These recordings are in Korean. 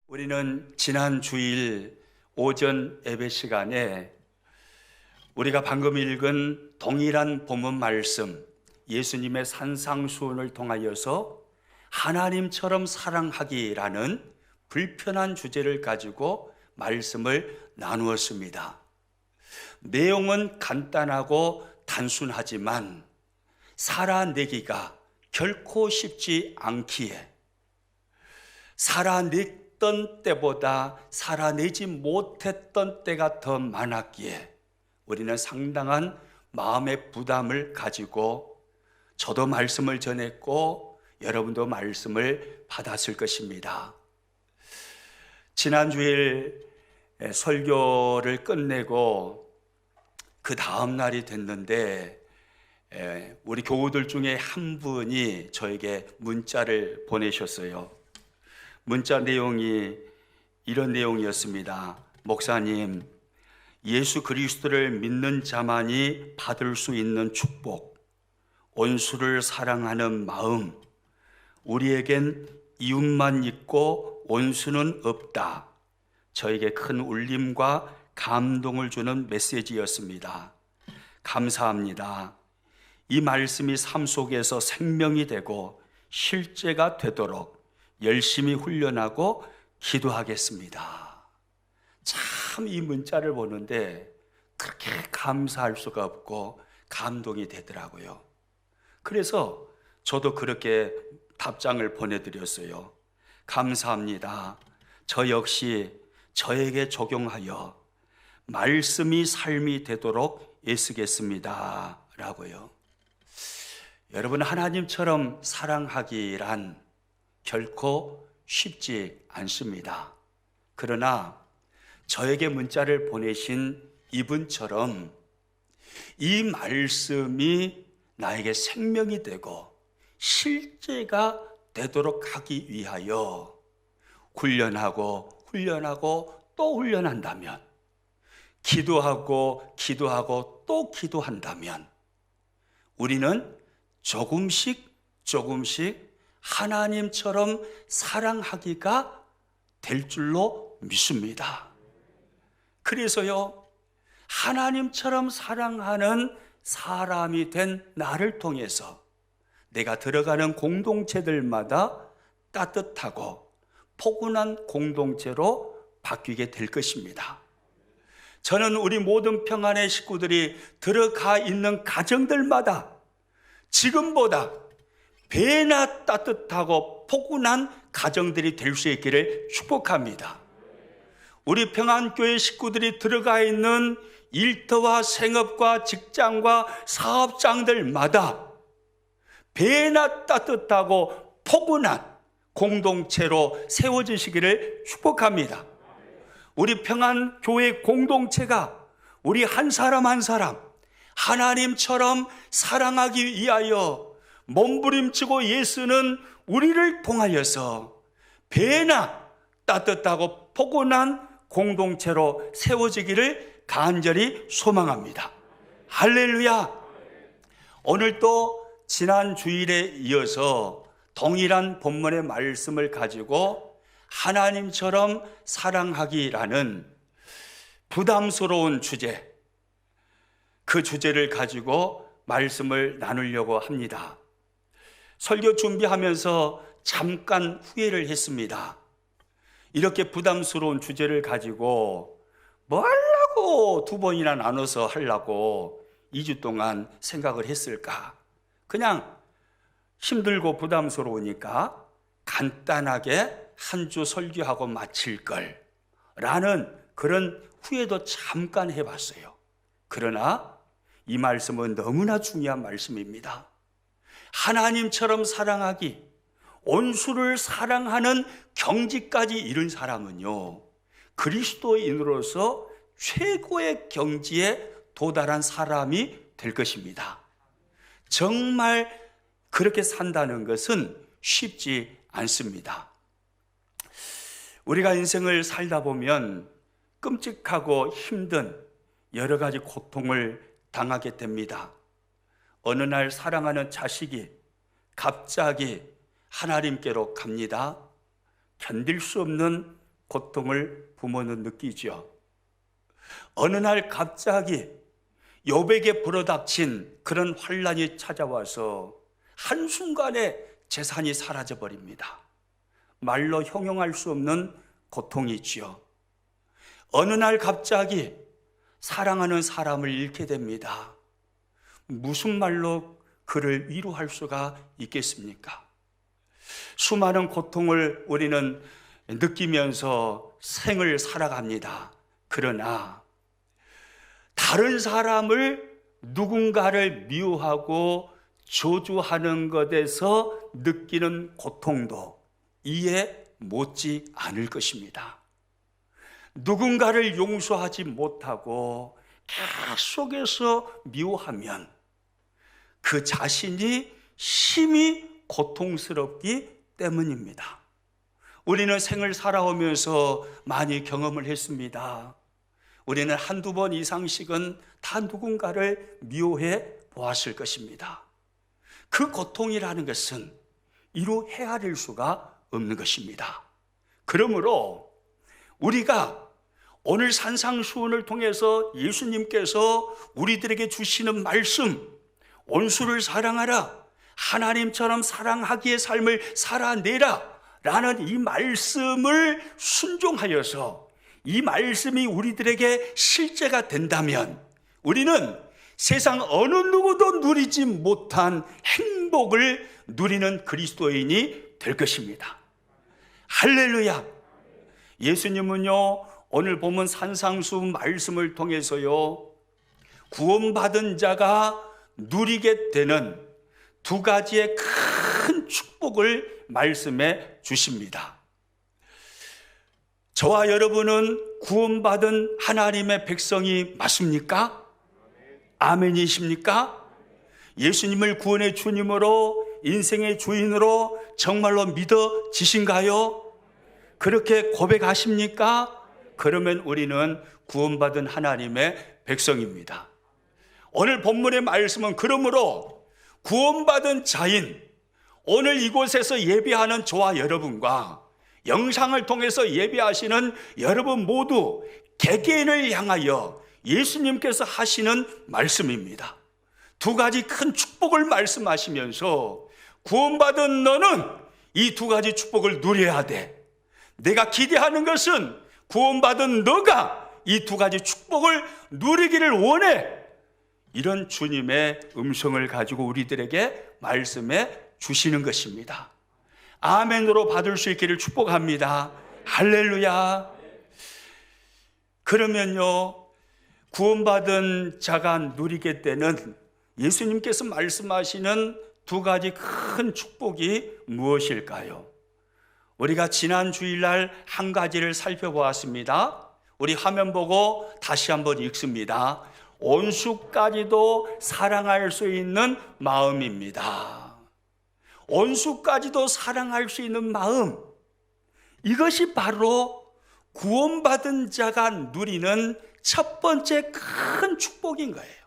우리는 지난 주일 오전 예배 시간에 우리가 방금 읽은 동일한 본문 말씀, 예수님의 산상수훈을 통하여서 하나님처럼 사랑하기라는 불편한 주제를 가지고 말씀을 나누었습니다. 내용은 간단하고 단순하지만 살아내기가 결코 쉽지 않기에 살아냈던 때보다 살아내지 못했던 때가 더 많았기에 우리는 상당한 마음의 부담을 가지고 저도 말씀을 전했고 여러분도 말씀을 받았을 것입니다. 지난 주일 설교를 끝내고 그 다음 날이 됐는데 우리 교우들 중에 한 분이 저에게 문자를 보내셨어요. 문자 내용이 이런 내용이었습니다. 목사님, 예수 그리스도를 믿는 자만이 받을 수 있는 축복, 원수를 사랑하는 마음, 우리에겐 이웃만 있고 원수는 없다. 저에게 큰 울림과 감동을 주는 메시지였습니다. 감사합니다. 이 말씀이 삶 속에서 생명이 되고 실제가 되도록 열심히 훈련하고 기도하겠습니다. 참 이 문자를 보는데 그렇게 감사할 수가 없고 감동이 되더라고요. 그래서 저도 그렇게 답장을 보내드렸어요. 감사합니다. 저 역시 저에게 적용하여 말씀이 삶이 되도록 애쓰겠습니다. 라고요. 여러분, 하나님처럼 사랑하기란 결코 쉽지 않습니다. 그러나 저에게 문자를 보내신 이분처럼 이 말씀이 나에게 생명이 되고 실제가 되도록 하기 위하여 훈련하고 또 훈련한다면, 기도하고 또 기도한다면 우리는 조금씩 하나님처럼 사랑하기가 될 줄로 믿습니다. 그래서요, 하나님처럼 사랑하는 사람이 된 나를 통해서 내가 들어가는 공동체들마다 따뜻하고 포근한 공동체로 바뀌게 될 것입니다. 저는 우리 모든 평안의 식구들이 들어가 있는 가정들마다 지금보다 배나 따뜻하고 포근한 가정들이 될 수 있기를 축복합니다. 우리 평안교회 식구들이 들어가 있는 일터와 생업과 직장과 사업장들마다 배나 따뜻하고 포근한 공동체로 세워지시기를 축복합니다. 우리 평안교회 공동체가 우리 한 사람 한 사람 하나님처럼 사랑하기 위하여 몸부림치고 애쓰는 우리를 통하여서 배나 따뜻하고 포근한 공동체로 세워지기를 간절히 소망합니다. 할렐루야! 오늘 또 지난 주일에 이어서 동일한 본문의 말씀을 가지고 하나님처럼 사랑하기라는 부담스러운 주제, 그 주제를 가지고 말씀을 나누려고 합니다. 설교 준비하면서 잠깐 후회를 했습니다. 이렇게 부담스러운 주제를 가지고 뭐 하려고 두 번이나 나눠서 하려고 2주 동안 생각을 했을까? 그냥 힘들고 부담스러우니까 간단하게 한 주 설교하고 마칠 걸 라는 그런 후회도 잠깐 해봤어요. 그러나 이 말씀은 너무나 중요한 말씀입니다. 하나님처럼 사랑하기, 원수를 사랑하는 경지까지 이른 사람은요, 그리스도인으로서 최고의 경지에 도달한 사람이 될 것입니다. 정말 그렇게 산다는 것은 쉽지 않습니다. 우리가 인생을 살다 보면 끔찍하고 힘든 여러 가지 고통을 당하게 됩니다. 어느 날 사랑하는 자식이 갑자기 하나님께로 갑니다. 견딜 수 없는 고통을 부모는 느끼죠. 어느 날 갑자기 욥에게 불어닥친 그런 환란이 찾아와서 한순간에 재산이 사라져 버립니다. 말로 형용할 수 없는 고통이지요. 어느 날 갑자기 사랑하는 사람을 잃게 됩니다. 무슨 말로 그를 위로할 수가 있겠습니까? 수많은 고통을 우리는 느끼면서 생을 살아갑니다. 그러나 다른 사람을 누군가를 미워하고 저주하는 것에서 느끼는 고통도 이해 못지 않을 것입니다. 누군가를 용서하지 못하고 계속해서 미워하면 그 자신이 심히 고통스럽기 때문입니다. 우리는 생을 살아오면서 많이 경험을 했습니다. 우리는 한두 번 이상씩은 다 누군가를 미워해 보았을 것입니다. 그 고통이라는 것은 이루 헤아릴 수가 없는 것입니다. 그러므로 우리가 오늘 산상수훈을 통해서 예수님께서 우리들에게 주시는 말씀, 원수를 사랑하라, 하나님처럼 사랑하기의 삶을 살아내라 라는 이 말씀을 순종하여서 이 말씀이 우리들에게 실제가 된다면 우리는 세상 어느 누구도 누리지 못한 행복을 누리는 그리스도인이 될 것입니다. 할렐루야. 예수님은요, 오늘 보면 산상수훈 말씀을 통해서요, 구원받은 자가 누리게 되는 두 가지의 큰 축복을 말씀해 주십니다. 저와 여러분은 구원받은 하나님의 백성이 맞습니까? 아멘이십니까? 예수님을 구원의 주님으로, 인생의 주인으로 정말로 믿어지신가요? 그렇게 고백하십니까? 그러면 우리는 구원받은 하나님의 백성입니다. 오늘 본문의 말씀은 그러므로 구원받은 자인 오늘 이곳에서 예배하는 저와 여러분과 영상을 통해서 예배하시는 여러분 모두 개개인을 향하여 예수님께서 하시는 말씀입니다. 두 가지 큰 축복을 말씀하시면서 구원받은 너는 이 두 가지 축복을 누려야 돼. 내가 기대하는 것은 구원받은 너가 이 두 가지 축복을 누리기를 원해. 이런 주님의 음성을 가지고 우리들에게 말씀해 주시는 것입니다. 아멘으로 받을 수 있기를 축복합니다. 할렐루야. 그러면요, 구원받은 자가 누리게 되는 예수님께서 말씀하시는 두 가지 큰 축복이 무엇일까요? 우리가 지난 주일날 한 가지를 살펴보았습니다. 우리 화면 보고 다시 한번 읽습니다. 원수까지도 사랑할 수 있는 마음입니다. 원수까지도 사랑할 수 있는 마음, 이것이 바로 구원받은 자가 누리는 첫 번째 큰 축복인 거예요.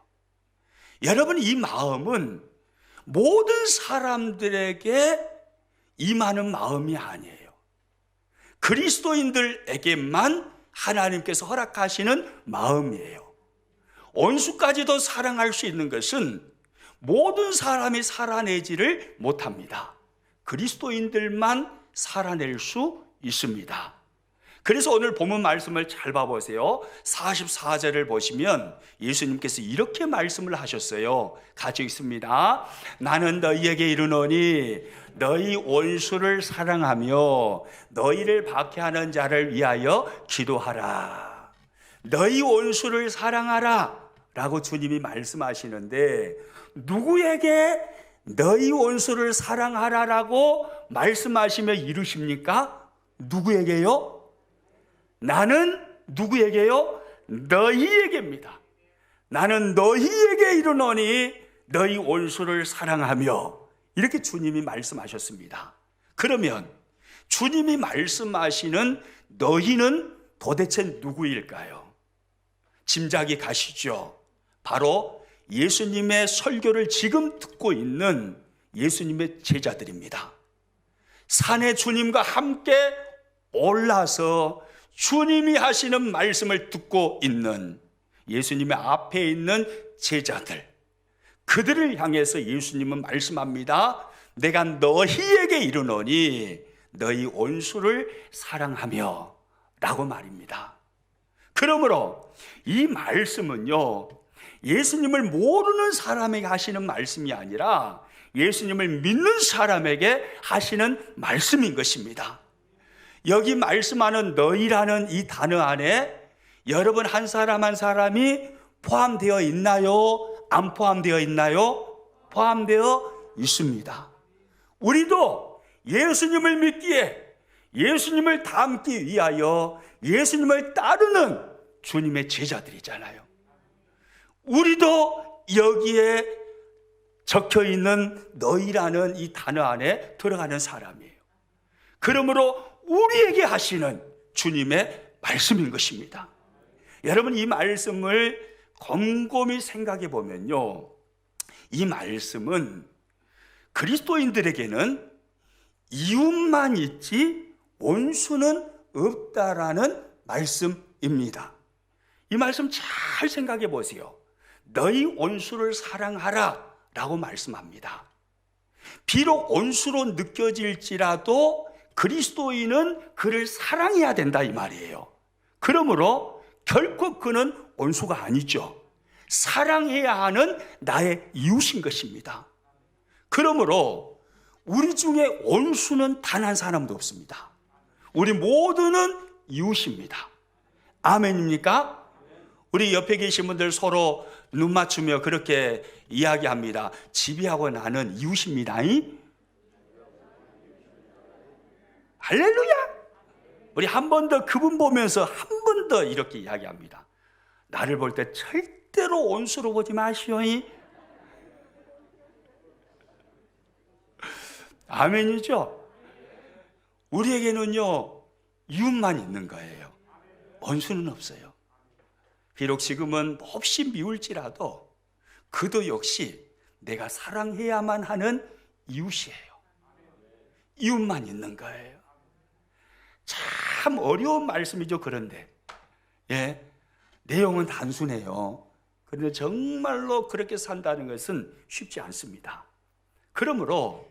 여러분, 이 마음은 모든 사람들에게 임하는 마음이 아니에요. 그리스도인들에게만 하나님께서 허락하시는 마음이에요. 원수까지도 사랑할 수 있는 것은 모든 사람이 살아내지를 못합니다. 그리스도인들만 살아낼 수 있습니다. 그래서 오늘 본문 말씀을 잘 봐보세요. 44절을 보시면 예수님께서 이렇게 말씀을 하셨어요. 같이 읽습니다. 나는 너희에게 이르노니 너희 원수를 사랑하며 너희를 박해하는 자를 위하여 기도하라. 너희 원수를 사랑하라 라고 주님이 말씀하시는데, 누구에게 너희 원수를 사랑하라라고 말씀하시며 이루십니까? 누구에게요? 나는 누구에게요? 너희에게입니다. 나는 너희에게 이르노니 너희 원수를 사랑하며, 이렇게 주님이 말씀하셨습니다. 그러면 주님이 말씀하시는 너희는 도대체 누구일까요? 짐작이 가시죠? 바로 예수님의 설교를 지금 듣고 있는 예수님의 제자들입니다. 산에 주님과 함께 올라서 주님이 하시는 말씀을 듣고 있는 예수님의 앞에 있는 제자들, 그들을 향해서 예수님은 말씀합니다. 내가 너희에게 이르노니 너희 원수를 사랑하며 라고 말입니다. 그러므로 이 말씀은요, 예수님을 모르는 사람에게 하시는 말씀이 아니라 예수님을 믿는 사람에게 하시는 말씀인 것입니다. 여기 말씀하는 너희라는 이 단어 안에 여러분 한 사람 한 사람이 포함되어 있나요? 안 포함되어 있나요? 포함되어 있습니다. 우리도 예수님을 믿기에, 예수님을 닮기 위하여 예수님을 따르는 주님의 제자들이잖아요. 우리도 여기에 적혀 있는 너희라는 이 단어 안에 들어가는 사람이에요. 그러므로 우리에게 하시는 주님의 말씀인 것입니다. 여러분, 이 말씀을 곰곰이 생각해 보면요, 이 말씀은 그리스도인들에게는 이웃만 있지 원수는 없다라는 말씀입니다. 이 말씀 잘 생각해 보세요. 너희 원수를 사랑하라 라고 말씀합니다. 비록 원수로 느껴질지라도 그리스도인은 그를 사랑해야 된다 이 말이에요. 그러므로 결코 그는 원수가 아니죠. 사랑해야 하는 나의 이웃인 것입니다. 그러므로 우리 중에 원수는 단 한 사람도 없습니다. 우리 모두는 이웃입니다. 아멘입니까? 우리 옆에 계신 분들 서로 눈 맞추며 그렇게 이야기합니다. 지비하고 나는 이웃입니다. 할렐루야! 우리 한 번 더 그분 보면서 한 번 더 이렇게 이야기합니다. 나를 볼 때 절대로 원수로 보지 마시오. 아멘이죠? 우리에게는요, 이웃만 있는 거예요. 원수는 없어요. 비록 지금은 몹시 미울지라도 그도 역시 내가 사랑해야만 하는 이웃이에요. 이웃만 있는 거예요. 참 어려운 말씀이죠. 그런데 내용은 단순해요. 그런데 정말로 그렇게 산다는 것은 쉽지 않습니다. 그러므로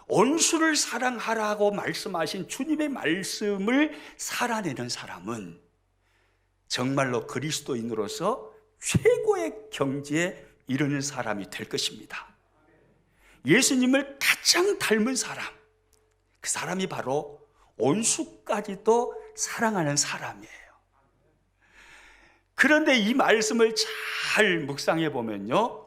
원수를 사랑하라고 말씀하신 주님의 말씀을 살아내는 사람은 정말로 그리스도인으로서 최고의 경지에 이르는 사람이 될 것입니다. 예수님을 가장 닮은 사람, 그 사람이 바로 원수까지도 사랑하는 사람이에요. 그런데 이 말씀을 잘 묵상해 보면요,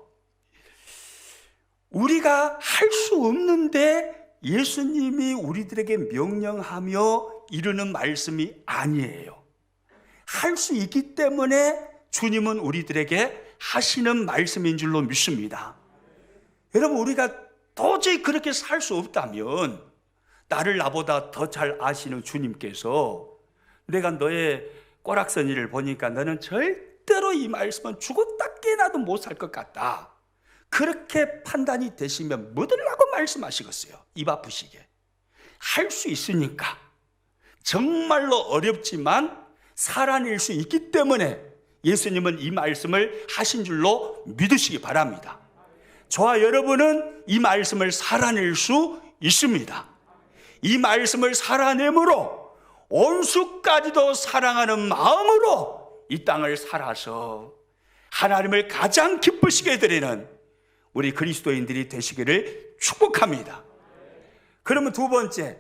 우리가 할 수 없는데 예수님이 우리들에게 명령하며 이르는 말씀이 아니에요. 할 수 있기 때문에 주님은 우리들에게 하시는 말씀인 줄로 믿습니다. 여러분, 우리가 도저히 그렇게 살 수 없다면 나를 나보다 더 잘 아시는 주님께서 내가 너의 꼬락서니를 보니까 너는 절대로 이 말씀은 죽었다 깨나도 못 살 것 같다, 그렇게 판단이 되시면 뭐들라고 말씀하시겠어요? 입 아프시게. 할 수 있으니까, 정말로 어렵지만 살아낼 수 있기 때문에 예수님은 이 말씀을 하신 줄로 믿으시기 바랍니다. 저와 여러분은 이 말씀을 살아낼 수 있습니다. 이 말씀을 살아내므로 원수까지도 사랑하는 마음으로 이 땅을 살아서 하나님을 가장 기쁘시게 드리는 우리 그리스도인들이 되시기를 축복합니다. 그러면 두 번째,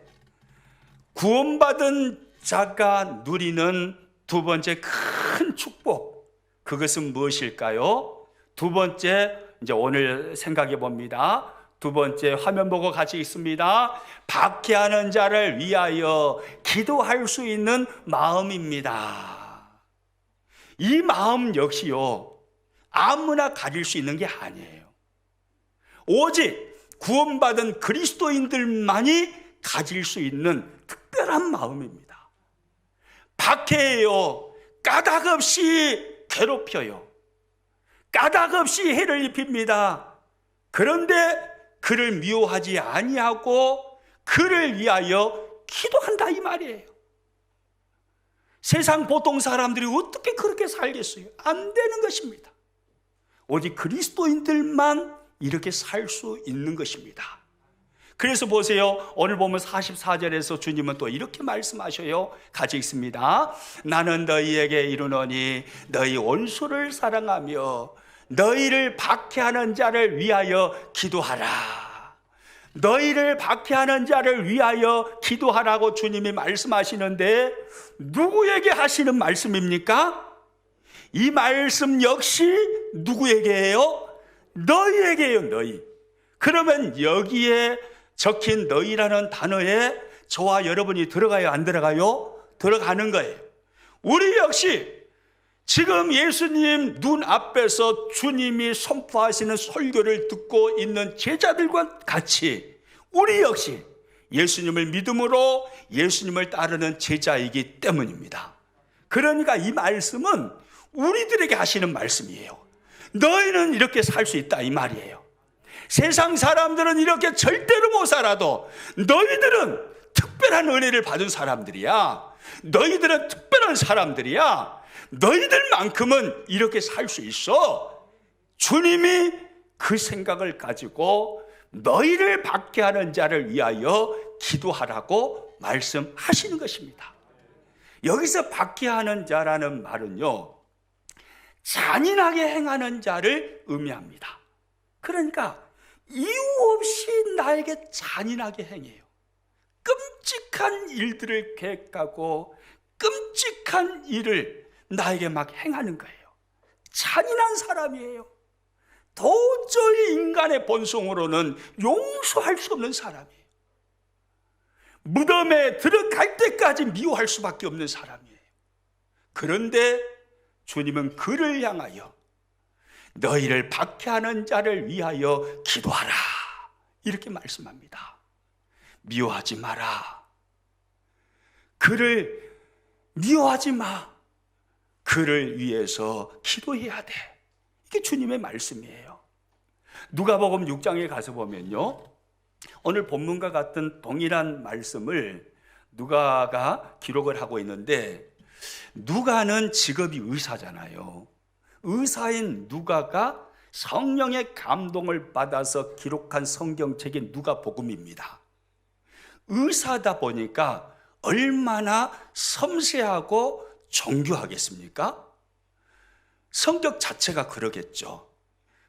구원받은 자가 누리는 두 번째 큰 축복, 그것은 무엇일까요? 두 번째, 이제 오늘 생각해 봅니다. 두 번째, 화면 보고 같이 있습니다. 박해하는 자를 위하여 기도할 수 있는 마음입니다. 이 마음 역시요, 아무나 가질 수 있는 게 아니에요. 오직 구원받은 그리스도인들만이 가질 수 있는 특별한 마음입니다. 박해해요. 까닭 없이 괴롭혀요. 까닭 없이 해를 입힙니다. 그런데 그를 미워하지 아니하고 그를 위하여 기도한다 이 말이에요. 세상 보통 사람들이 어떻게 그렇게 살겠어요? 안 되는 것입니다. 오직 그리스도인들만 이렇게 살 수 있는 것입니다. 그래서 보세요. 오늘 보면 44절에서 주님은 또 이렇게 말씀하셔요. 같이 읽습니다. 나는 너희에게 이르노니 너희 원수를 사랑하며 너희를 박해하는 자를 위하여 기도하라. 너희를 박해하는 자를 위하여 기도하라고 주님이 말씀하시는데 누구에게 하시는 말씀입니까? 이 말씀 역시 누구에게예요? 너희에게요, 너희. 그러면 여기에 적힌 너희라는 단어에 저와 여러분이 들어가요, 안 들어가요? 들어가는 거예요. 우리 역시 지금 예수님 눈앞에서 주님이 선포하시는 설교를 듣고 있는 제자들과 같이 우리 역시 예수님을 믿음으로 예수님을 따르는 제자이기 때문입니다. 그러니까 이 말씀은 우리들에게 하시는 말씀이에요. 너희는 이렇게 살 수 있다 이 말이에요. 세상 사람들은 이렇게 절대로 못 살아도 너희들은 특별한 은혜를 받은 사람들이야. 너희들은 특별한 사람들이야. 너희들만큼은 이렇게 살 수 있어. 주님이 그 생각을 가지고 너희를 박해하는 자를 위하여 기도하라고 말씀하시는 것입니다. 여기서 박해하는 자라는 말은요, 잔인하게 행하는 자를 의미합니다. 그러니까 이유 없이 나에게 잔인하게 행해요. 끔찍한 일들을 계획하고 끔찍한 일을 나에게 막 행하는 거예요. 잔인한 사람이에요. 도저히 인간의 본성으로는 용서할 수 없는 사람이에요. 무덤에 들어갈 때까지 미워할 수밖에 없는 사람이에요. 그런데 주님은 그를 향하여 너희를 박해하는 자를 위하여 기도하라 이렇게 말씀합니다. 미워하지 마라. 그를 미워하지 마. 그를 위해서 기도해야 돼. 이게 주님의 말씀이에요. 누가복음 6장에 가서 보면요, 오늘 본문과 같은 동일한 말씀을 누가가 기록을 하고 있는데, 누가는 직업이 의사잖아요. 의사인 누가가 성령의 감동을 받아서 기록한 성경책이 누가복음입니다. 의사다 보니까 얼마나 섬세하고 정교하겠습니까? 성격 자체가 그러겠죠.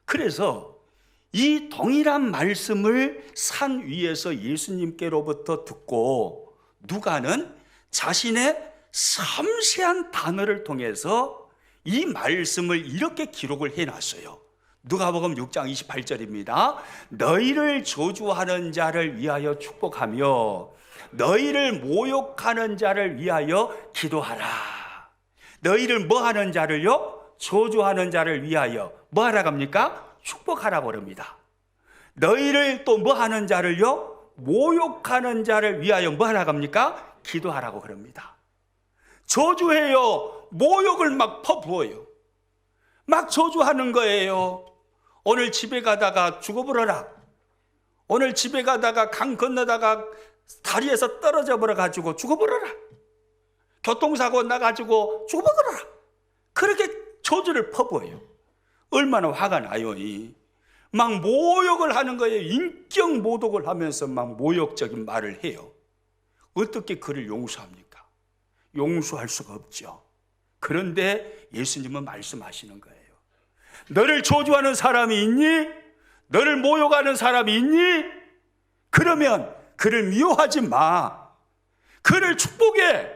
그래서 이 동일한 말씀을 산 위에서 예수님께로부터 듣고 누가는 자신의 섬세한 단어를 통해서 이 말씀을 이렇게 기록을 해놨어요. 누가복음 6장 28절입니다. 너희를 저주하는 자를 위하여 축복하며 너희를 모욕하는 자를 위하여 기도하라. 너희를 뭐 하는 자를요? 저주하는 자를 위하여 뭐 하라고 합니까? 축복하라고 그럽니다. 너희를 또 뭐 하는 자를요? 모욕하는 자를 위하여 뭐 하라고 합니까? 기도하라고 그럽니다. 저주해요. 모욕을 막 퍼부어요. 막 저주하는 거예요. 오늘 집에 가다가 죽어버려라. 오늘 집에 가다가 강 건너다가 다리에서 떨어져 버려가지고 죽어버려라. 교통사고 나가지고 죽어버려라. 그렇게 저주를 퍼부어요. 얼마나 화가 나요. 막 모욕을 하는 거예요. 인격 모독을 하면서 막 모욕적인 말을 해요. 어떻게 그를 용서합니까? 용서할 수가 없죠. 그런데 예수님은 말씀하시는 거예요. 너를 저주하는 사람이 있니? 너를 모욕하는 사람이 있니? 그러면 그를 미워하지 마. 그를 축복해.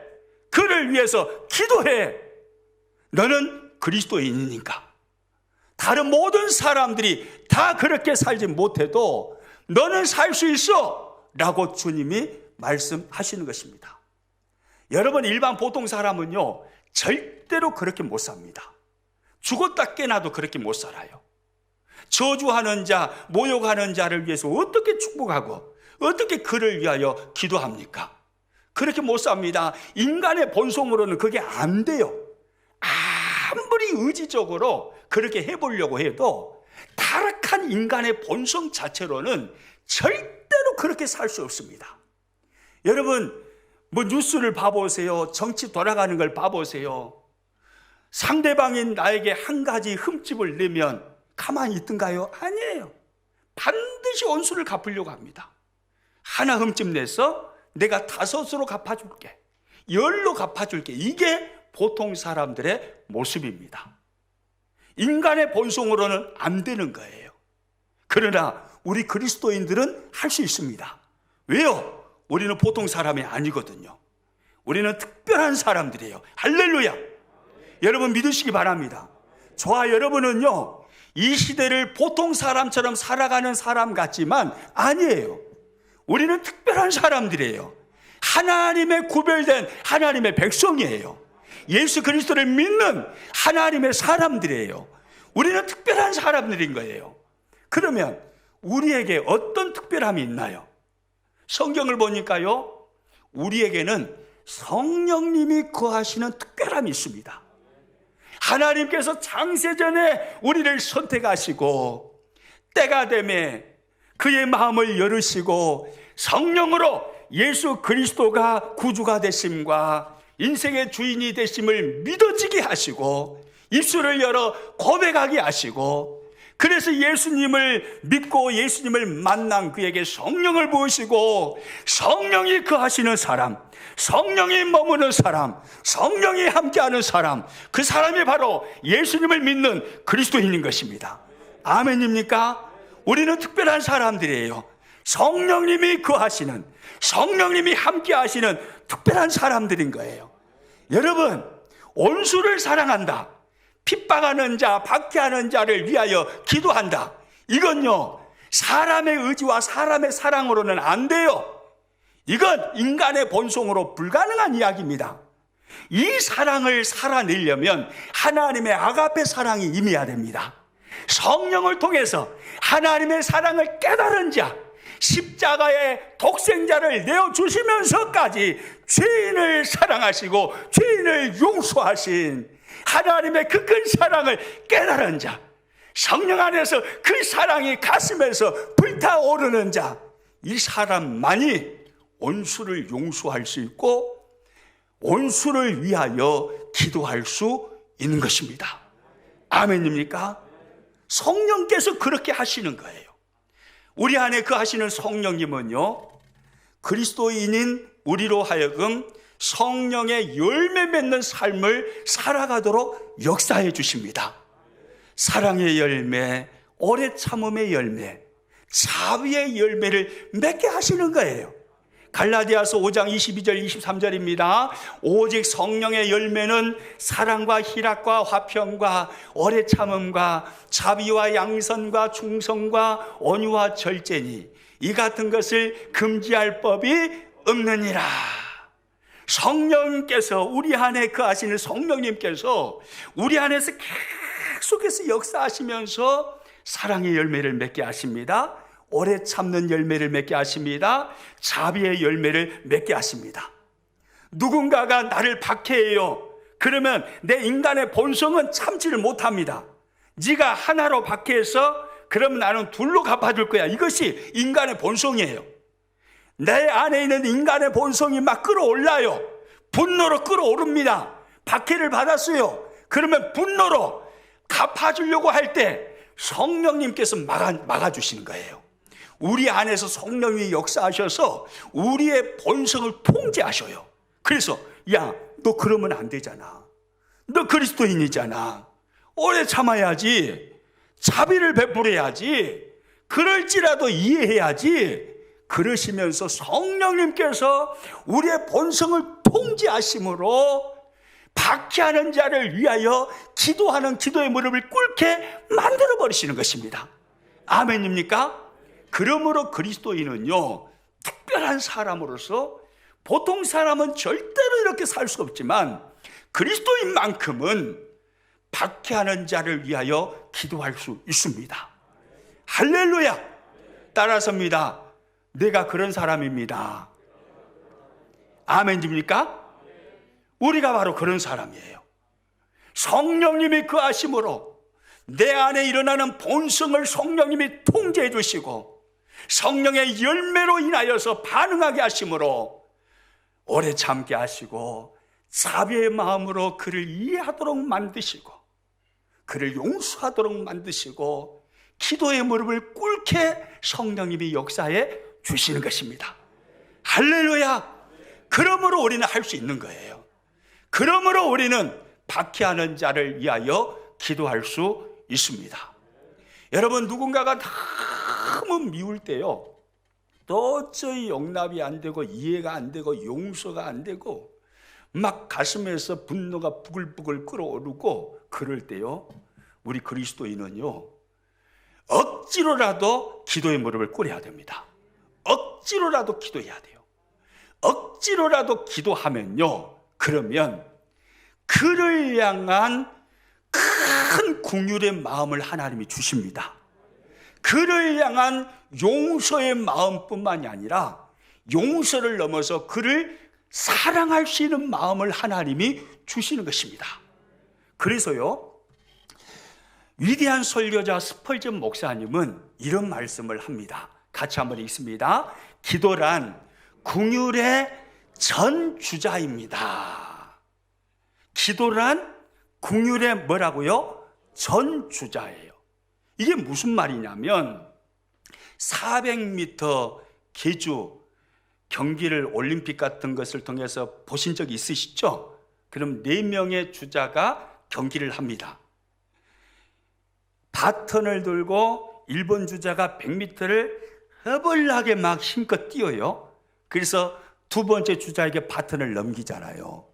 그를 위해서 기도해. 너는 그리스도인이니까. 다른 모든 사람들이 다 그렇게 살지 못해도 너는 살 수 있어 라고 주님이 말씀하시는 것입니다. 여러분, 일반 보통 사람은요 절대로 그렇게 못 삽니다. 죽었다 깨나도 그렇게 못 살아요. 저주하는 자, 모욕하는 자를 위해서 어떻게 축복하고 어떻게 그를 위하여 기도합니까? 그렇게 못 삽니다. 인간의 본성으로는 그게 안 돼요. 아무리 의지적으로 그렇게 해보려고 해도 타락한 인간의 본성 자체로는 절대로 그렇게 살 수 없습니다. 여러분, 뭐 뉴스를 봐보세요. 정치 돌아가는 걸 봐보세요. 상대방인 나에게 한 가지 흠집을 내면 가만히 있던가요? 아니에요. 반드시 원수를 갚으려고 합니다. 하나 흠집 내서 내가 5으로 갚아줄게, 10로 갚아줄게. 이게 보통 사람들의 모습입니다. 인간의 본성으로는 안 되는 거예요. 그러나 우리 그리스도인들은 할 수 있습니다. 왜요? 우리는 보통 사람이 아니거든요. 우리는 특별한 사람들이에요. 할렐루야. 여러분 믿으시기 바랍니다. 저와 여러분은요, 이 시대를 보통 사람처럼 살아가는 사람 같지만 아니에요. 우리는 특별한 사람들이에요. 하나님의 구별된 하나님의 백성이에요. 예수 그리스도를 믿는 하나님의 사람들이에요. 우리는 특별한 사람들인 거예요. 그러면 우리에게 어떤 특별함이 있나요? 성경을 보니까요, 우리에게는 성령님이 거하시는 특별함이 있습니다. 하나님께서 창세전에 우리를 선택하시고 때가 되매 그의 마음을 열으시고 성령으로 예수 그리스도가 구주가 되심과 인생의 주인이 되심을 믿어지게 하시고 입술을 열어 고백하게 하시고, 그래서 예수님을 믿고 예수님을 만난 그에게 성령을 부으시고 성령이 거하시는 사람, 성령이 머무는 사람, 성령이 함께하는 사람, 그 사람이 바로 예수님을 믿는 그리스도인인 것입니다. 아멘입니까? 우리는 특별한 사람들이에요. 성령님이 거하시는, 성령님이 함께하시는 특별한 사람들인 거예요. 여러분, 원수를 사랑한다, 핍박하는 자, 박해하는 자를 위하여 기도한다, 이건요 사람의 의지와 사람의 사랑으로는 안 돼요. 이건 인간의 본성으로 불가능한 이야기입니다. 이 사랑을 살아내려면 하나님의 아가페 사랑이 임해야 됩니다. 성령을 통해서 하나님의 사랑을 깨달은 자, 십자가의 독생자를 내어주시면서까지 죄인을 사랑하시고 죄인을 용서하신 하나님의 그 큰 사랑을 깨달은 자, 성령 안에서 그 사랑이 가슴에서 불타오르는 자, 이 사람만이 원수를 용서할 수 있고 원수를 위하여 기도할 수 있는 것입니다. 아멘입니까? 성령께서 그렇게 하시는 거예요. 우리 안에 그 하시는 성령님은요, 그리스도인인 우리로 하여금 성령의 열매 맺는 삶을 살아가도록 역사해 주십니다. 사랑의 열매, 오래 참음의 열매, 자비의 열매를 맺게 하시는 거예요. 갈라디아서 5장 22절 23절입니다. 오직 성령의 열매는 사랑과 희락과 화평과 오래 참음과 자비와 양선과 충성과 온유와 절제니 이 같은 것을 금지할 법이 없느니라. 성령께서, 우리 안에 거하시는 성령님께서 우리 안에서 계속해서 역사하시면서 사랑의 열매를 맺게 하십니다. 오래 참는 열매를 맺게 하십니다. 자비의 열매를 맺게 하십니다. 누군가가 나를 박해해요. 그러면 내 인간의 본성은 참지를 못합니다. 네가 하나로 박해해서 그러면 나는 둘로 갚아줄 거야. 이것이 인간의 본성이에요. 내 안에 있는 인간의 본성이 막 끌어올라요. 분노로 끌어오릅니다. 박해를 받았어요. 그러면 분노로 갚아주려고 할 때 성령님께서 막아주시는 거예요. 우리 안에서 성령이 역사하셔서 우리의 본성을 통제하셔요. 그래서 야, 너 그러면 안 되잖아. 너 그리스도인이잖아. 오래 참아야지. 자비를 베풀어야지. 그럴지라도 이해해야지. 그러시면서 성령님께서 우리의 본성을 통제하심으로 박해하는 자를 위하여 기도하는 기도의 무릎을 꿇게 만들어버리시는 것입니다. 아멘입니까? 그러므로 그리스도인은요, 특별한 사람으로서 보통 사람은 절대로 이렇게 살 수 없지만 그리스도인만큼은 박해하는 자를 위하여 기도할 수 있습니다. 할렐루야! 따라서입니다. 내가 그런 사람입니다. 아멘입니까? 우리가 바로 그런 사람이에요. 성령님이 그 하심으로 내 안에 일어나는 본성을 성령님이 통제해 주시고 성령의 열매로 인하여서 반응하게 하심으로 오래 참게 하시고 자비의 마음으로 그를 이해하도록 만드시고 그를 용서하도록 만드시고 기도의 무릎을 꿇게 성령님이 역사해 주시는 것입니다. 할렐루야! 그러므로 우리는 할 수 있는 거예요. 그러므로 우리는 박해하는 자를 위하여 기도할 수 있습니다. 여러분, 누군가가 너무 미울 때요, 도저히 용납이 안 되고 이해가 안 되고 용서가 안 되고 막 가슴에서 분노가 부글부글 끓어오르고 그럴 때요, 우리 그리스도인은요, 억지로라도 기도의 무릎을 꿇어야 됩니다. 억지로라도 기도해야 돼요. 억지로라도 기도하면요, 그러면 그를 향한 큰 긍휼의 마음을 하나님이 주십니다. 그를 향한 용서의 마음뿐만이 아니라 용서를 넘어서 그를 사랑할 수 있는 마음을 하나님이 주시는 것입니다. 그래서요, 위대한 설교자 스펄전 목사님은 이런 말씀을 합니다. 같이 한번 읽습니다. 기도란 긍휼의 전주자입니다. 기도란 긍휼의 뭐라고요? 전주자예요. 이게 무슨 말이냐면 400m 계주 경기를 올림픽 같은 것을 통해서 보신 적이 있으시죠? 그럼 4명의 주자가 경기를 합니다. 바톤을 들고 일본 주자가 100m를 허벌나게 막 힘껏 뛰어요. 그래서 두 번째 주자에게 바톤을 넘기잖아요.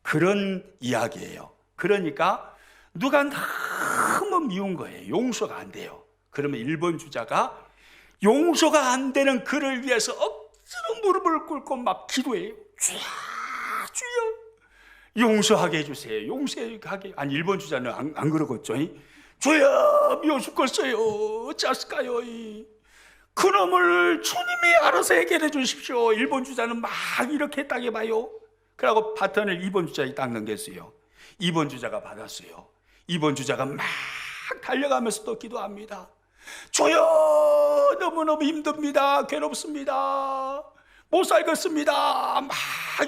그런 이야기예요. 그러니까 누가 너무 미운 거예요. 용서가 안 돼요. 그러면 일본 주자가 용서가 안 되는 그를 위해서 억지로 무릎을 꿇고 막 기도해요. 주여, 용서하게 해주세요. 용서하게. 아니, 일본 주자는 안 그러겠죠. 주여, 미워 죽겠어요. 어쩌을까요? 그놈을 주님이 알아서 해결해 주십시오. 일본 주자는 막 이렇게 딱 해봐요. 그러고 바톤을 2번 주자에 딱 넘겼어요. 2번 주자가 받았어요. 2번 주자가 막 달려가면서 또 기도합니다. 주여, 너무너무 힘듭니다. 괴롭습니다. 못 살겠습니다. 막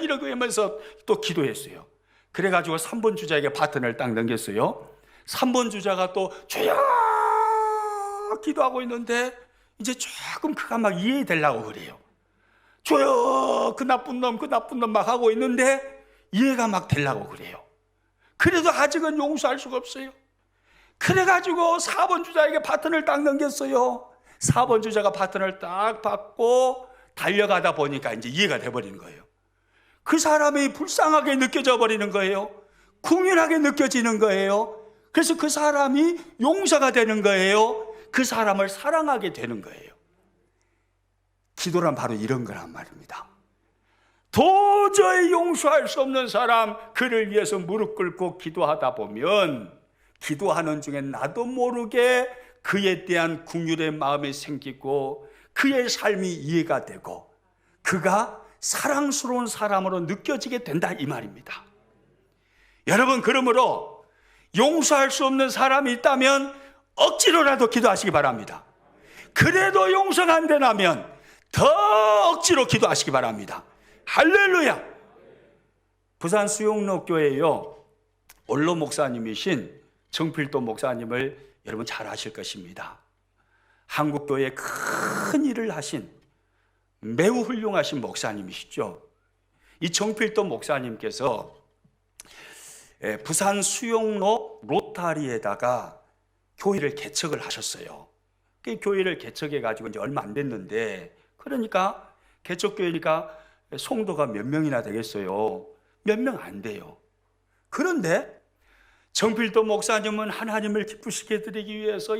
이러고 하면서 또 기도했어요. 그래가지고 3번 주자에게 바톤을 딱 넘겼어요. 3번 주자가 또 주여 기도하고 있는데 이제 조금 그가 막 이해되려고 그래요. 주여, 그 나쁜 놈 막 하고 있는데 이해가 막 되려고 그래요. 그래도 아직은 용서할 수가 없어요. 그래가지고 4번 주자에게 바톤을 딱 넘겼어요. 4번 주자가 바톤을 딱 받고 달려가다 보니까 이제 이해가 돼버리는 거예요. 그 사람이 불쌍하게 느껴져 버리는 거예요. 긍휼하게 느껴지는 거예요. 그래서 그 사람이 용서가 되는 거예요. 그 사람을 사랑하게 되는 거예요. 기도란 바로 이런 거란 말입니다. 도저히 용서할 수 없는 사람, 그를 위해서 무릎 꿇고 기도하다 보면 기도하는 중에 나도 모르게 그에 대한 긍휼의 마음이 생기고 그의 삶이 이해가 되고 그가 사랑스러운 사람으로 느껴지게 된다, 이 말입니다. 여러분, 그러므로 용서할 수 없는 사람이 있다면 억지로라도 기도하시기 바랍니다. 그래도 용서가 안 되면 더 억지로 기도하시기 바랍니다. 할렐루야! 부산 수용로 교회에요, 원로 목사님이신 정필도 목사님을 여러분 잘 아실 것입니다. 한국 교회에 큰 일을 하신 매우 훌륭하신 목사님이시죠. 이 정필도 목사님께서 부산 수용로 로타리에다가 교회를 개척을 하셨어요. 그 교회를 개척해 가지고 이제 얼마 안 됐는데, 그러니까 개척교회니까 성도가 몇 명이나 되겠어요? 몇 명 안 돼요. 그런데 정필도 목사님은 하나님을 기쁘시게 드리기 위해서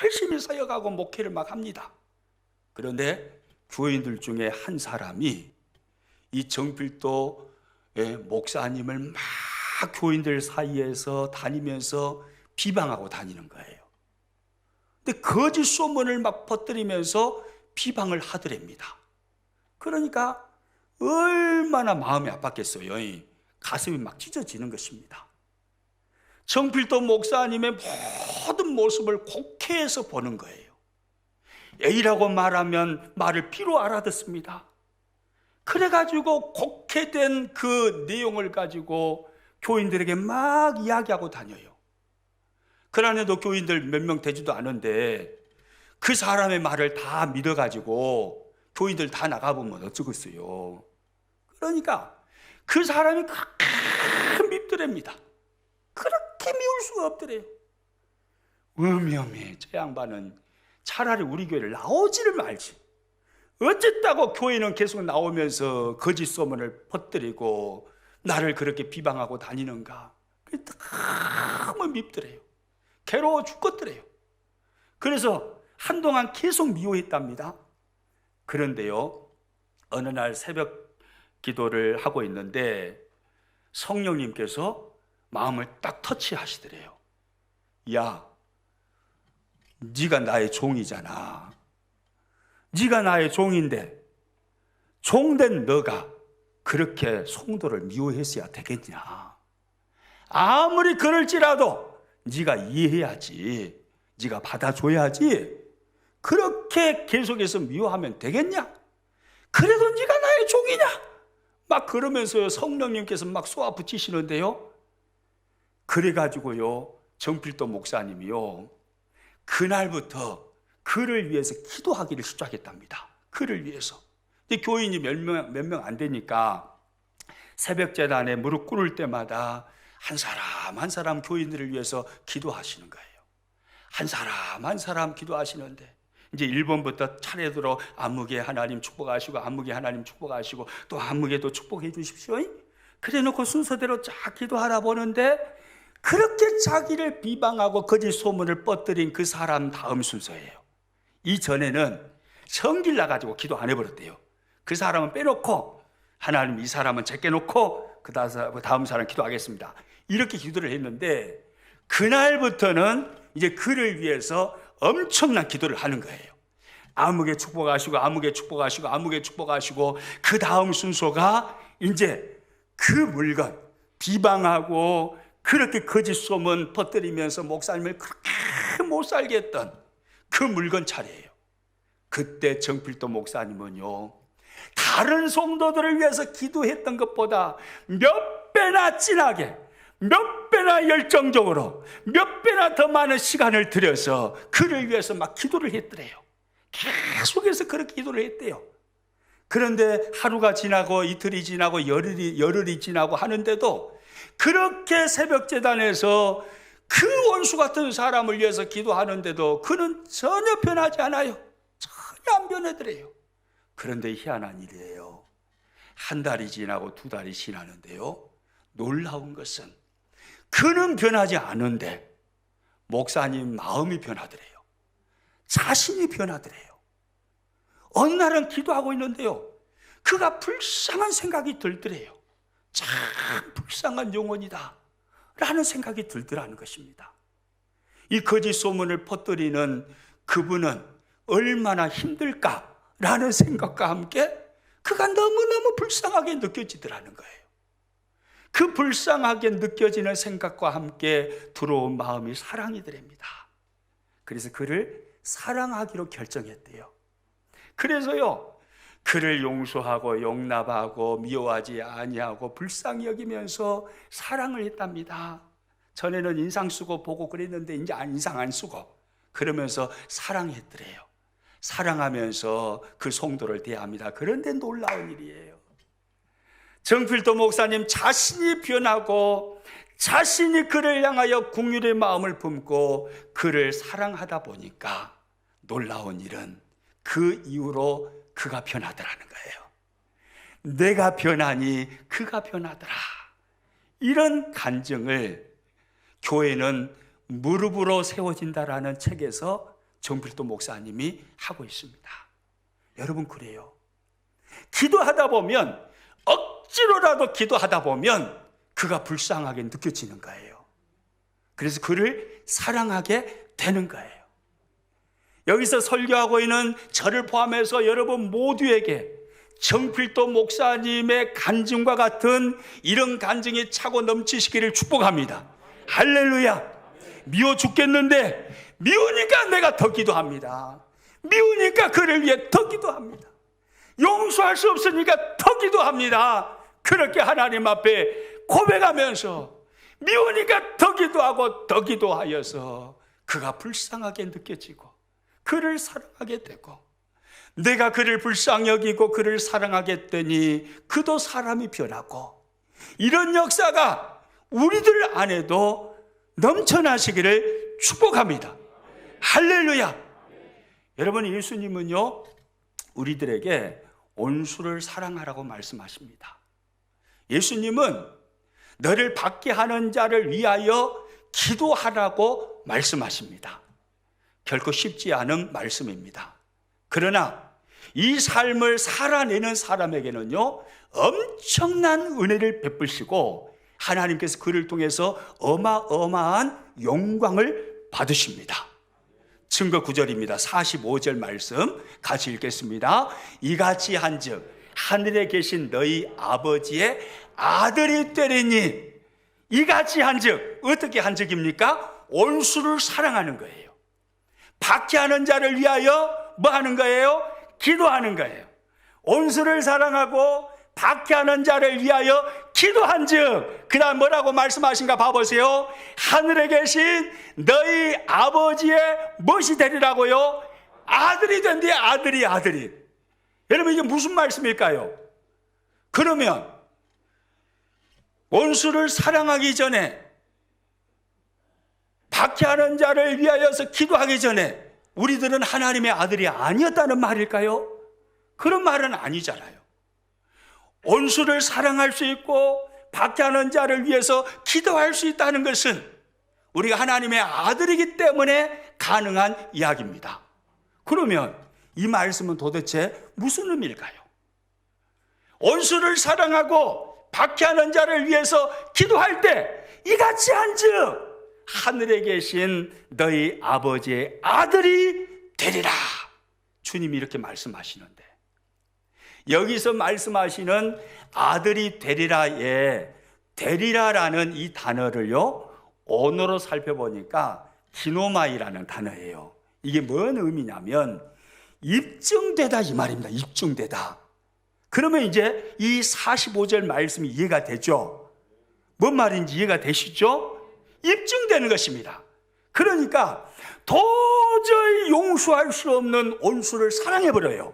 열심히 사역하고 목회를 막 합니다. 그런데 교인들 중에 한 사람이 이 정필도 목사님을 막 교인들 사이에서 다니면서 비방하고 다니는 거예요. 근데 거짓 소문을 막 퍼뜨리면서 비방을 하더랍니다. 그러니까 얼마나 마음이 아팠겠어요. 가슴이 막 찢어지는 것입니다. 정필도 목사님의 모든 모습을 곡해해서 보는 거예요. A라고 말하면 말을 B로 알아듣습니다. 그래가지고 곡해된 그 내용을 가지고 교인들에게 막 이야기하고 다녀요. 그러나도 교인들 몇 명 되지도 않은데 그 사람의 말을 다 믿어가지고 교인들 다 나가보면 어쩌겠어요. 그러니까 그 사람이 그렇게 밉더랍니다. 그렇게 미울 수가 없더래요. 어메 저 양반은 차라리 우리 교회를 나오지를 말지. 어쨌다고 교회는 계속 나오면서 거짓 소문을 퍼뜨리고 나를 그렇게 비방하고 다니는가. 너무 밉더래요. 괴로워 죽겠더래요. 그래서 한동안 계속 미워했답니다. 그런데요, 어느 날 새벽 기도를 하고 있는데 성령님께서 마음을 딱 터치하시더래요. 야, 네가 나의 종이잖아. 네가 나의 종인데 종된 너가 그렇게 성도를 미워했어야 되겠냐. 아무리 그럴지라도 네가 이해해야지. 네가 받아줘야지. 그렇게 계속해서 미워하면 되겠냐? 그래도 네가 나의 종이냐? 막 그러면서요 성령님께서 막 쏘아붙이시는데요. 그래가지고요 정필도 목사님이요 그날부터 그를 위해서 기도하기를 시작했답니다. 그를 위해서. 근데 교인이 몇 명 안 되니까 새벽 제단에 무릎 꿇을 때마다 한 사람 한 사람 교인들을 위해서 기도하시는 거예요. 한 사람 한 사람 기도하시는데 이제 1번부터 차례대로 안무개 하나님 축복하시고 안무개 하나님 축복하시고 또 안무개도 축복해 주십시오. 그래 놓고 순서대로 쫙 기도하라 보는데 그렇게 자기를 비방하고 거짓 소문을 뻗들인 그 사람 다음 순서예요. 이전에는 성질 나가지고 기도 안 해버렸대요. 그 사람은 빼놓고 하나님 이 사람은 제껴놓고 그 다음 사람 기도하겠습니다. 이렇게 기도를 했는데 그날부터는 이제 그를 위해서 엄청난 기도를 하는 거예요. 아무개 축복하시고 아무개 축복하시고 아무개 축복하시고 그 다음 순서가 이제 그 물건 비방하고 그렇게 거짓 소문 퍼뜨리면서 목사님을 그렇게 못 살게 했던 그 물건 차례예요. 그때 정필도 목사님은요 다른 성도들을 위해서 기도했던 것보다 몇 배나 진하게 몇 배나 열정적으로 몇 배나 더 많은 시간을 들여서 그를 위해서 막 기도를 했더래요. 계속해서 그렇게 기도를 했대요. 그런데 하루가 지나고 이틀이 지나고 열흘이 지나고 하는데도 그렇게 새벽 제단에서 그 원수 같은 사람을 위해서 기도하는데도 그는 전혀 변하지 않아요. 전혀 안 변하더래요. 그런데 희한한 일이에요. 한 달이 지나고 두 달이 지나는데요 놀라운 것은 그는 변하지 않은데 목사님 마음이 변하더래요. 자신이 변하더래요. 어느 날은 기도하고 있는데요 그가 불쌍한 생각이 들더래요. 참 불쌍한 영혼이다 라는 생각이 들더라는 것입니다. 이 거짓 소문을 퍼뜨리는 그분은 얼마나 힘들까라는 생각과 함께 그가 너무너무 불쌍하게 느껴지더라는 거예요. 그 불쌍하게 느껴지는 생각과 함께 들어온 마음이 사랑이더랍니다. 그래서 그를 사랑하기로 결정했대요. 그래서요 그를 용서하고 용납하고 미워하지 아니하고 불쌍히 여기면서 사랑을 했답니다. 전에는 인상 쓰고 보고 그랬는데 이제 인상 안 쓰고 그러면서 사랑했더래요. 사랑하면서 그 성도를 대합니다. 그런데 놀라운 일이에요. 정필도 목사님 자신이 변하고 자신이 그를 향하여 긍휼의 마음을 품고 그를 사랑하다 보니까 놀라운 일은 그 이후로 그가 변하더라는 거예요. 내가 변하니 그가 변하더라. 이런 간증을 교회는 무릎으로 세워진다라는 책에서 정필도 목사님이 하고 있습니다. 여러분 그래요. 기도하다 보면 억지로라도 기도하다 보면 그가 불쌍하게 느껴지는 거예요. 그래서 그를 사랑하게 되는 거예요. 여기서 설교하고 있는 저를 포함해서 여러분 모두에게 정필도 목사님의 간증과 같은 이런 간증이 차고 넘치시기를 축복합니다. 할렐루야. 미워 죽겠는데 미우니까 내가 더 기도합니다. 미우니까 그를 위해 더 기도합니다. 용서할 수 없으니까 더 기도합니다. 그렇게 하나님 앞에 고백하면서 미우니까 더 기도하고 더 기도하여서 그가 불쌍하게 느껴지고 그를 사랑하게 되고, 내가 그를 불쌍히 여기고 그를 사랑하게 했더니 그도 사람이 변하고, 이런 역사가 우리들 안에도 넘쳐나시기를 축복합니다. 할렐루야. 여러분, 예수님은요 우리들에게 온수를 사랑하라고 말씀하십니다. 예수님은 너를 받게 하는 자를 위하여 기도하라고 말씀하십니다. 결코 쉽지 않은 말씀입니다. 그러나 이 삶을 살아내는 사람에게는요 엄청난 은혜를 베푸시고 하나님께서 그를 통해서 어마어마한 영광을 받으십니다. 증거 9절입니다. 45절 말씀 같이 읽겠습니다. 이같이 한즉 하늘에 계신 너희 아버지의 아들이 되리니. 이같이 한즉, 어떻게 한즉입니까? 온수를 사랑하는 거예요. 받게 하는 자를 위하여 뭐 하는 거예요? 기도하는 거예요. 온수를 사랑하고 받게 하는 자를 위하여 기도한즉, 그 다음 뭐라고 말씀하신가 봐보세요. 하늘에 계신 너희 아버지의 무엇이 되리라고요? 아들이 된대. 아들이. 여러분, 이게 무슨 말씀일까요? 그러면 온수를 사랑하기 전에, 받게 하는 자를 위하여서 기도하기 전에 우리들은 하나님의 아들이 아니었다는 말일까요? 그런 말은 아니잖아요. 온수를 사랑할 수 있고 받게 하는 자를 위해서 기도할 수 있다는 것은 우리가 하나님의 아들이기 때문에 가능한 이야기입니다. 그러면 이 말씀은 도대체 무슨 의미일까요? 온수를 사랑하고 받게 하는 자를 위해서 기도할 때 이같이 한즉 하늘에 계신 너희 아버지의 아들이 되리라. 주님이 이렇게 말씀하시는데, 여기서 말씀하시는 아들이 되리라에 되리라라는 이 단어를요 언어로 살펴보니까 기노마이라는 단어예요. 이게 뭔 의미냐면 입증되다 이 말입니다. 입증되다. 그러면 이제 이 45절 말씀이 이해가 되죠? 뭔 말인지 이해가 되시죠? 입증되는 것입니다. 그러니까 도저히 용서할 수 없는 온수를 사랑해버려요.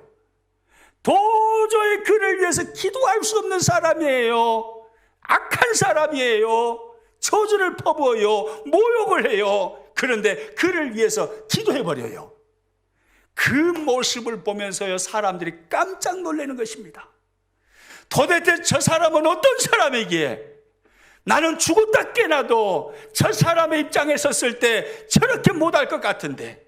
도저히 그를 위해서 기도할 수 없는 사람이에요. 악한 사람이에요. 저주를 퍼부어요. 모욕을 해요. 그런데 그를 위해서 기도해버려요. 그 모습을 보면서요 사람들이 깜짝 놀라는 것입니다. 도대체 저 사람은 어떤 사람이기에, 나는 죽었다 깨나도 저 사람의 입장에 섰을 때 저렇게 못할 것 같은데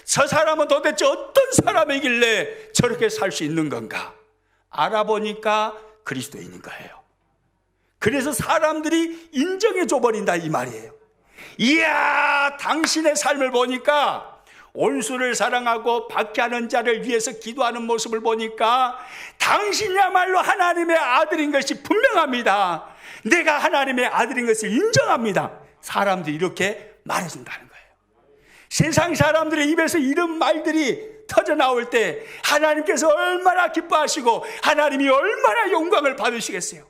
저 사람은 도대체 어떤 사람이길래 저렇게 살 수 있는 건가? 알아보니까 그리스도인인 거예요. 그래서 사람들이 인정해 줘버린다 이 말이에요. 이야, 당신의 삶을 보니까, 온수를 사랑하고 받게 하는 자를 위해서 기도하는 모습을 보니까 당신이야말로 하나님의 아들인 것이 분명합니다. 내가 하나님의 아들인 것을 인정합니다. 사람들이 이렇게 말해준다는 거예요. 세상 사람들의 입에서 이런 말들이 터져 나올 때 하나님께서 얼마나 기뻐하시고 하나님이 얼마나 영광을 받으시겠어요.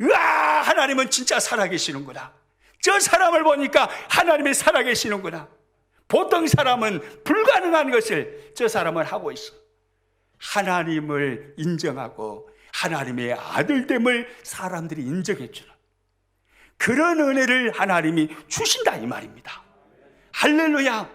으아, 하나님은 진짜 살아계시는구나. 저 사람을 보니까 하나님이 살아계시는구나. 보통 사람은 불가능한 것을 저 사람은 하고 있어. 하나님을 인정하고 하나님의 아들됨을 사람들이 인정해 주는 그런 은혜를 하나님이 주신다 이 말입니다. 할렐루야.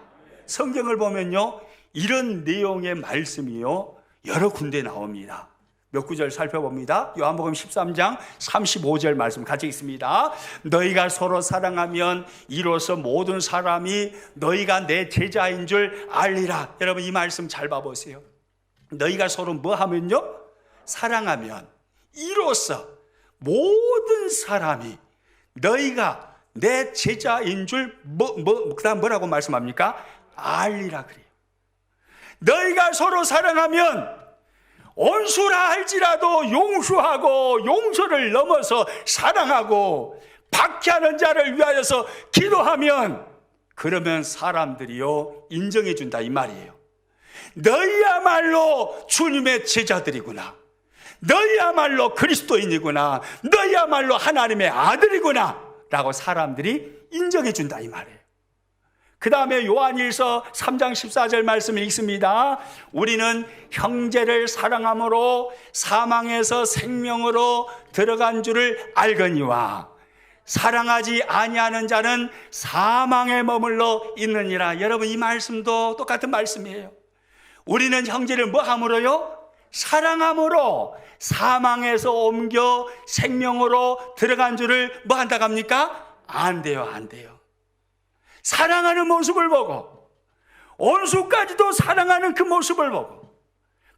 성경을 보면요 이런 내용의 말씀이요 여러 군데 나옵니다. 몇 구절 살펴봅니다. 요한복음 13장 35절 말씀 같이 읽습니다. 너희가 서로 사랑하면 이로써 모든 사람이 너희가 내 제자인 줄 알리라. 여러분 이 말씀 잘 봐보세요. 너희가 서로 뭐 하면요? 사랑하면 이로써 모든 사람이 너희가 내 제자인 줄 그다음 뭐라고 말씀합니까? 알리라 그래요. 너희가 서로 사랑하면 온수라 할지라도 용서하고 용서를 넘어서 사랑하고 박해하는 자를 위하여서 기도하면 그러면 사람들이요 인정해 준다 이 말이에요. 너희야말로 주님의 제자들이구나. 너희야말로 그리스도인이구나. 너희야말로 하나님의 아들이구나 라고 사람들이 인정해 준다 이 말이에요. 그 다음에 요한일서 3장 14절 말씀을 읽습니다. 우리는 형제를 사랑함으로 사망에서 생명으로 들어간 줄을 알거니와 사랑하지 아니하는 자는 사망에 머물러 있느니라. 여러분, 이 말씀도 똑같은 말씀이에요. 우리는 형제를 뭐 함으로요? 사랑함으로 사망에서 옮겨 생명으로 들어간 줄을 뭐 한다고 합니까? 안 돼요, 안 돼요. 사랑하는 모습을 보고 온수까지도 사랑하는 그 모습을 보고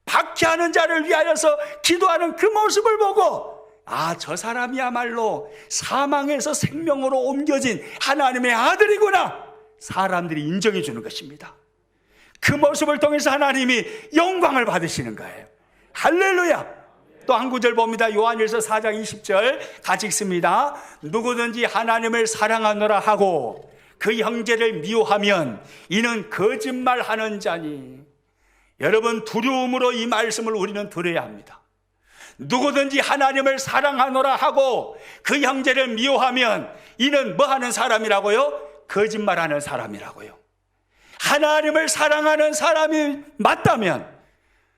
박해하는 자를 위하여서 기도하는 그 모습을 보고 아, 저 사람이야말로 사망에서 생명으로 옮겨진 하나님의 아들이구나, 사람들이 인정해 주는 것입니다. 그 모습을 통해서 하나님이 영광을 받으시는 거예요. 할렐루야. 또 한 구절 봅니다. 요한일서 4장 20절 같이 읽습니다. 누구든지 하나님을 사랑하노라 하고 그 형제를 미워하면 이는 거짓말하는 자니. 여러분, 두려움으로 이 말씀을 우리는 들어야 합니다. 누구든지 하나님을 사랑하노라 하고 그 형제를 미워하면 이는 뭐 하는 사람이라고요? 거짓말하는 사람이라고요. 하나님을 사랑하는 사람이 맞다면,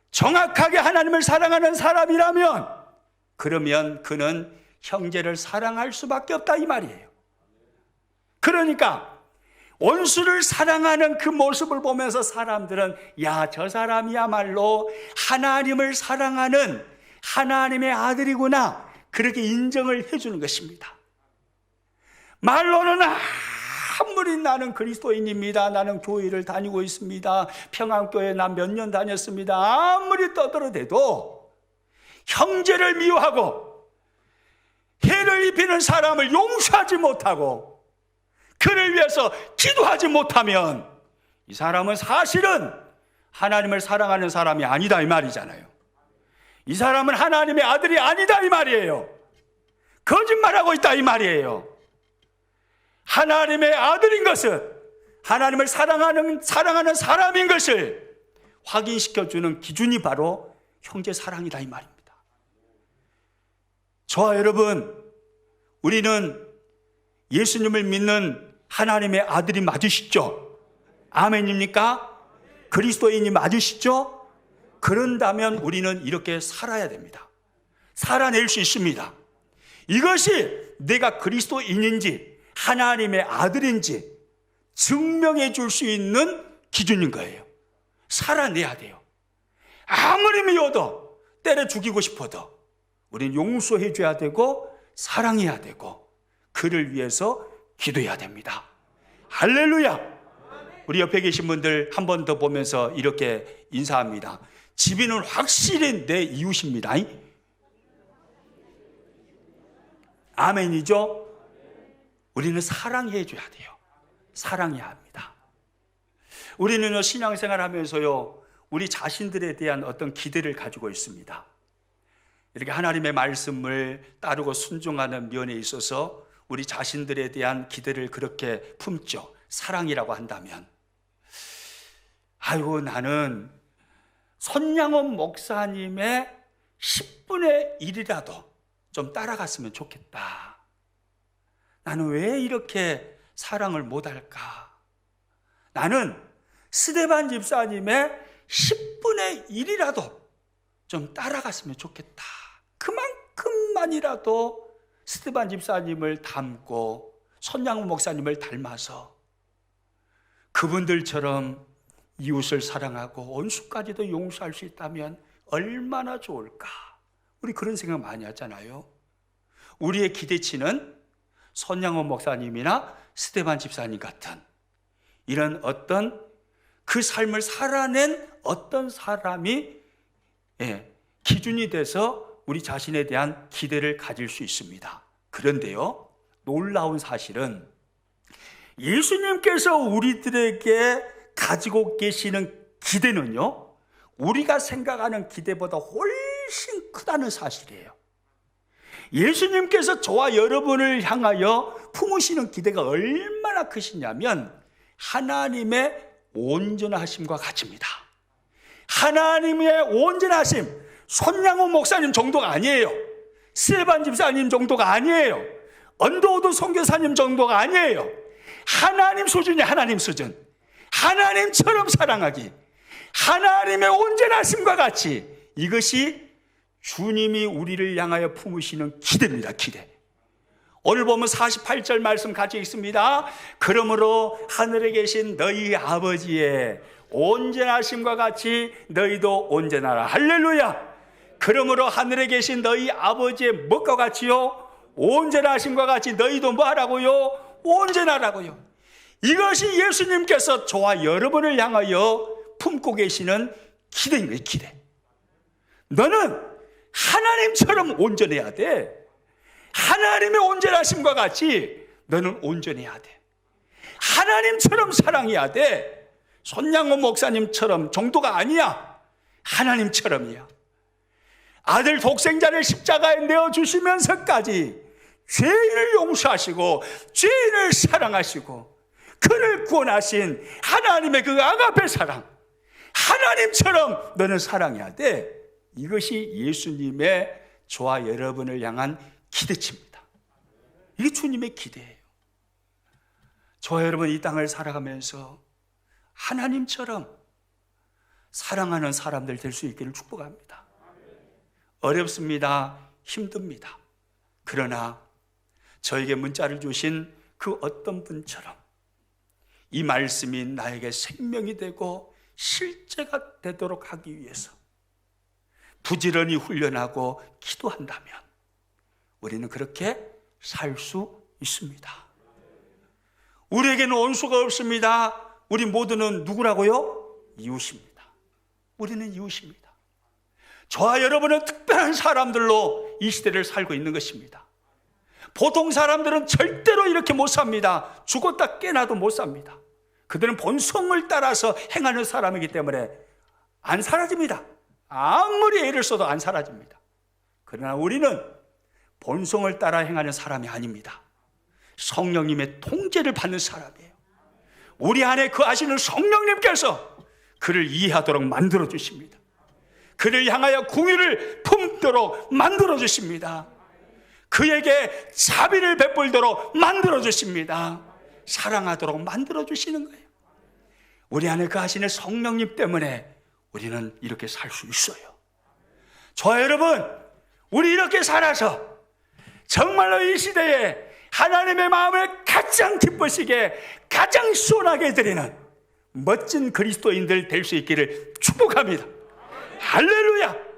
정확하게 하나님을 사랑하는 사람이라면, 그러면 그는 형제를 사랑할 수밖에 없다 이 말이에요. 그러니까 원수를 사랑하는 그 모습을 보면서 사람들은 야, 저 사람이야말로 하나님을 사랑하는 하나님의 아들이구나, 그렇게 인정을 해주는 것입니다. 말로는 아무리 나는 그리스도인입니다, 나는 교회를 다니고 있습니다, 평안교회 난 몇 년 다녔습니다, 아무리 떠들어대도 형제를 미워하고 해를 입히는 사람을 용서하지 못하고 그를 위해서 기도하지 못하면 이 사람은 사실은 하나님을 사랑하는 사람이 아니다 이 말이잖아요. 이 사람은 하나님의 아들이 아니다 이 말이에요. 거짓말하고 있다 이 말이에요. 하나님의 아들인 것은 하나님을 사랑하는 사람인 것을 확인시켜주는 기준이 바로 형제 사랑이다 이 말입니다. 저와 여러분, 우리는 예수님을 믿는 하나님의 아들이 맞으시죠? 아멘입니까? 그리스도인이 맞으시죠? 그런다면 우리는 이렇게 살아야 됩니다. 살아낼 수 있습니다. 이것이 내가 그리스도인인지 하나님의 아들인지 증명해 줄 수 있는 기준인 거예요. 살아내야 돼요. 아무리 미워도, 때려 죽이고 싶어도 우리는 용서해 줘야 되고 사랑해야 되고 그를 위해서 기도해야 됩니다. 할렐루야. 우리 옆에 계신 분들 한 번 더 보면서 이렇게 인사합니다. 지빈은 확실히 내 이웃입니다. 아멘이죠? 우리는 사랑해 줘야 돼요. 사랑해야 합니다. 우리는 신앙생활 하면서요, 우리 자신들에 대한 어떤 기대를 가지고 있습니다. 이렇게 하나님의 말씀을 따르고 순종하는 면에 있어서 우리 자신들에 대한 기대를 그렇게 품죠. 사랑이라고 한다면, 아이고, 나는 손양원 목사님의 10분의 1이라도 좀 따라갔으면 좋겠다. 나는 왜 이렇게 사랑을 못할까? 나는 스데반 집사님의 10분의 1이라도 좀 따라갔으면 좋겠다. 그만큼만이라도 스데반 집사님을 닮고 손양원 목사님을 닮아서 그분들처럼 이웃을 사랑하고 원수까지도 용서할 수 있다면 얼마나 좋을까? 우리 그런 생각 많이 하잖아요. 우리의 기대치는 손양원 목사님이나 스데반 집사님 같은 이런 어떤 그 삶을 살아낸 어떤 사람이 기준이 돼서 우리 자신에 대한 기대를 가질 수 있습니다. 그런데요, 놀라운 사실은 예수님께서 우리들에게 가지고 계시는 기대는요, 우리가 생각하는 기대보다 훨씬 크다는 사실이에요. 예수님께서 저와 여러분을 향하여 품으시는 기대가 얼마나 크시냐면 하나님의 온전하심과 같습니다. 하나님의 온전하심, 손양호 목사님 정도가 아니에요. 스테반 집사님 정도가 아니에요. 언더우드 선교사님 정도가 아니에요. 하나님 수준이 하나님 수준. 하나님처럼 사랑하기, 하나님의 온전하심과 같이, 이것이 주님이 우리를 향하여 품으시는 기대입니다. 기대. 오늘 보면 48절 말씀 같이 있습니다. 그러므로 하늘에 계신 너희 아버지의 온전하심과 같이 너희도 온전하라. 할렐루야. 그러므로 하늘에 계신 너희 아버지의 뭐가 같이요? 온전하심과 같이 너희도 뭐 하라고요? 온전하라고요. 이것이 예수님께서 저와 여러분을 향하여 품고 계시는 기대인 거예요. 기대. 너는 하나님처럼 온전해야 돼. 하나님의 온전하심과 같이 너는 온전해야 돼. 하나님처럼 사랑해야 돼. 손양호 목사님처럼 정도가 아니야. 하나님처럼이야. 아들 독생자를 십자가에 내어주시면서까지 죄인을 용서하시고 죄인을 사랑하시고 그를 구원하신 하나님의 그 아가페 사랑, 하나님처럼 너는 사랑해야 돼. 이것이 예수님의 저와 여러분을 향한 기대치입니다. 이게 주님의 기대예요. 저와 여러분 이 땅을 살아가면서 하나님처럼 사랑하는 사람들 될 수 있기를 축복합니다. 어렵습니다. 힘듭니다. 그러나 저에게 문자를 주신 그 어떤 분처럼 이 말씀이 나에게 생명이 되고 실제가 되도록 하기 위해서 부지런히 훈련하고 기도한다면 우리는 그렇게 살 수 있습니다. 우리에게는 원수가 없습니다. 우리 모두는 누구라고요? 이웃입니다. 우리는 이웃입니다. 저와 여러분은 특별한 사람들로 이 시대를 살고 있는 것입니다. 보통 사람들은 절대로 이렇게 못 삽니다. 죽었다 깨나도 못 삽니다. 그들은 본성을 따라서 행하는 사람이기 때문에 안 사라집니다. 아무리 애를 써도 안 사라집니다. 그러나 우리는 본성을 따라 행하는 사람이 아닙니다. 성령님의 통제를 받는 사람이에요. 우리 안에 거하시는 성령님께서 그를 이해하도록 만들어 주십니다. 그를 향하여 궁유를 품도록 만들어 주십니다. 그에게 자비를 베풀도록 만들어 주십니다. 사랑하도록 만들어 주시는 거예요. 우리 안에 거하시는 성령님 때문에 우리는 이렇게 살 수 있어요. 저와 여러분, 우리 이렇게 살아서 정말로 이 시대에 하나님의 마음을 가장 기쁘시게, 가장 시원하게 드리는 멋진 그리스도인들 될 수 있기를 축복합니다. 할렐루야!